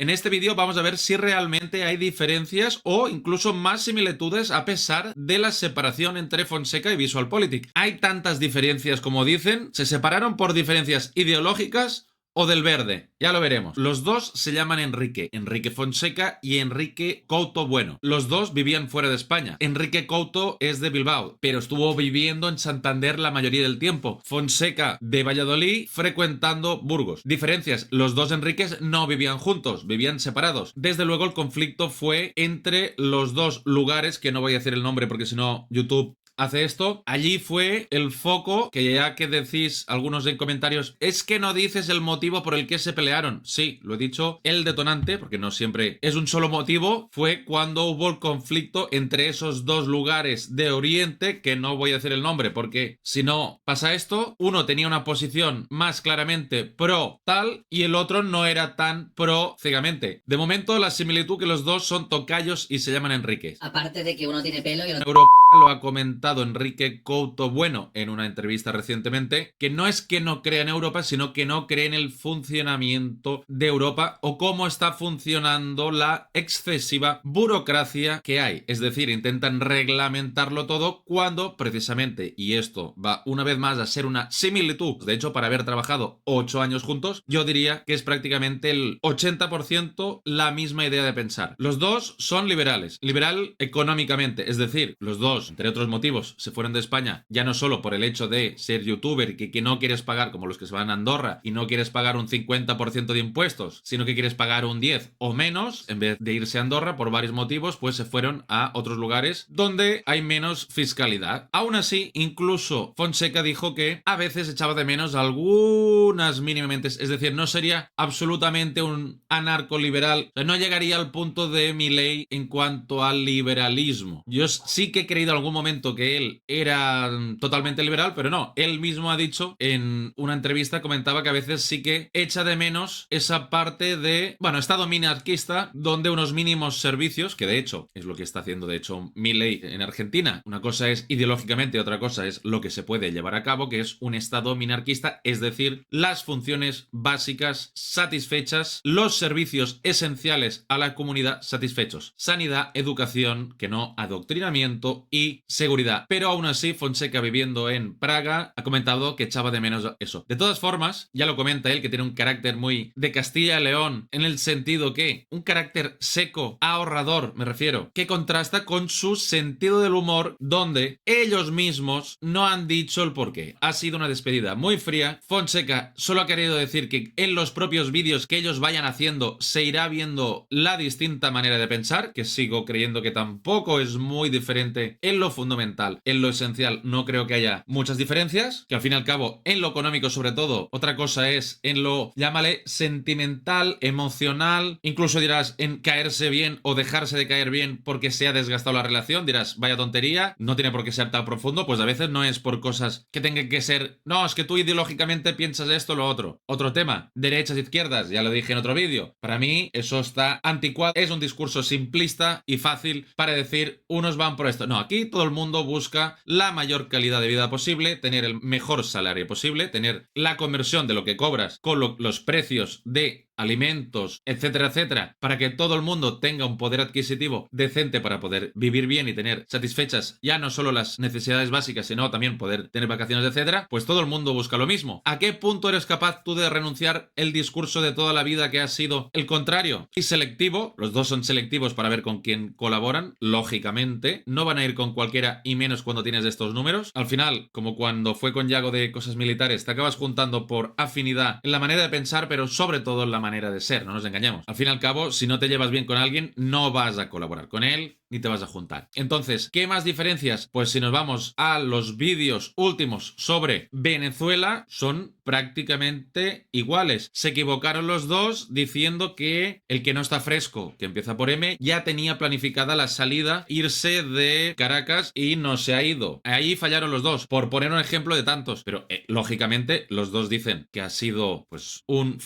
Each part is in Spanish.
En este vídeo vamos a ver si realmente hay diferencias o incluso más similitudes a pesar de la separación entre Fonseca y VisualPolitik. ¿Hay tantas diferencias como dicen? ¿Se separaron por diferencias ideológicas o del verde? Ya lo veremos. Los dos se llaman Enrique Fonseca y Enrique Couto Bueno. Los dos vivían fuera de España. Enrique Couto es de Bilbao, pero estuvo viviendo en Santander la mayoría del tiempo. Fonseca de Valladolid, frecuentando Burgos. Diferencias: los dos Enriques no vivían juntos, vivían separados. Desde luego el conflicto fue entre los dos lugares, que no voy a decir el nombre porque si no YouTube hace esto. Allí fue el foco, que ya que decís algunos en comentarios, es que no dices el motivo por el que se pelearon. Sí, lo he dicho, el detonante, porque no siempre es un solo motivo, fue cuando hubo el conflicto entre esos dos lugares de Oriente, que no voy a decir el nombre, porque si no pasa esto, uno tenía una posición más claramente pro tal y el otro no era tan pro ciegamente. De momento la similitud que los dos son tocayos y se llaman Enriques. Aparte de que uno tiene pelo y el otro... Europa lo ha comentado Enrique Couto Bueno en una entrevista recientemente, que no es que no crea en Europa, sino que no cree en el funcionamiento de Europa o cómo está funcionando la excesiva burocracia que hay. Es decir, intentan reglamentarlo todo cuando precisamente, y esto va una vez más a ser una similitud, de hecho para haber trabajado 8 años juntos, yo diría que es prácticamente el 80% la misma idea de pensar. Los dos son liberales, liberal económicamente, es decir, los dos, entre otros motivos, se fueron de España ya no solo por el hecho de ser youtuber, que no quieres pagar como los que se van a Andorra y no quieres pagar un 50% de impuestos, sino que quieres pagar un 10 o menos en vez de irse a Andorra por varios motivos, pues se fueron a otros lugares donde hay menos fiscalidad. Aún así, incluso Fonseca dijo que a veces echaba de menos algunas mínimamente, es decir, no sería absolutamente un anarcoliberal, o sea, no llegaría al punto de Milei en cuanto al liberalismo. Yo sí que he creído en algún momento que él era totalmente liberal, pero no. Él mismo ha dicho en una entrevista, comentaba que a veces sí que echa de menos esa parte de, bueno, estado minarquista, donde unos mínimos servicios, que de hecho es lo que está haciendo de hecho Milei en Argentina. Una cosa es ideológicamente, otra cosa es lo que se puede llevar a cabo, que es un estado minarquista, es decir, las funciones básicas satisfechas, los servicios esenciales a la comunidad satisfechos. Sanidad, educación, que no adoctrinamiento y seguridad. Pero aún así, Fonseca, viviendo en Praga, ha comentado que echaba de menos eso. De todas formas, ya lo comenta él, que tiene un carácter muy de Castilla y León, en el sentido que un carácter seco, ahorrador, me refiero, que contrasta con su sentido del humor, donde ellos mismos no han dicho el porqué. Ha sido una despedida muy fría. Fonseca solo ha querido decir que en los propios vídeos que ellos vayan haciendo se irá viendo la distinta manera de pensar, que sigo creyendo que tampoco es muy diferente en lo fundamental, en lo esencial. No creo que haya muchas diferencias, que al fin y al cabo en lo económico sobre todo, otra cosa es en lo, llámale, sentimental, emocional, incluso dirás en caerse bien o dejarse de caer bien porque se ha desgastado la relación, dirás vaya tontería, no tiene por qué ser tan profundo. Pues a veces no es por cosas que tengan que ser, no, es que tú ideológicamente piensas esto o lo otro. Otro tema, derechas, izquierdas, ya lo dije en otro vídeo, para mí eso está anticuado, es un discurso simplista y fácil para decir unos van por esto. No, aquí todo el mundo busca la mayor calidad de vida posible, tener el mejor salario posible, tener la conversión de lo que cobras con los precios de alimentos, etcétera, etcétera, para que todo el mundo tenga un poder adquisitivo decente para poder vivir bien y tener satisfechas ya no solo las necesidades básicas, sino también poder tener vacaciones, etcétera. Pues todo el mundo busca lo mismo. ¿A qué punto eres capaz tú de renunciar el discurso de toda la vida que ha sido el contrario? Y selectivo, los dos son selectivos para ver con quién colaboran, lógicamente, no van a ir con cualquiera y menos cuando tienes estos números. Al final, como cuando fue con Yago de cosas militares, te acabas juntando por afinidad en la manera de pensar, pero sobre todo en la manera de ser, no nos engañemos. Al fin y al cabo, si no te llevas bien con alguien, no vas a colaborar con él ni te vas a juntar. Entonces, ¿qué más diferencias? Pues si nos vamos a los vídeos últimos sobre Venezuela, son prácticamente iguales. Se equivocaron los dos diciendo que el que no está fresco, que empieza por M, ya tenía planificada la salida, irse de Caracas y no se ha ido. Ahí fallaron los dos, por poner un ejemplo de tantos. Pero, lógicamente, los dos dicen que ha sido, pues, un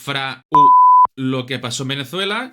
lo que pasó en Venezuela,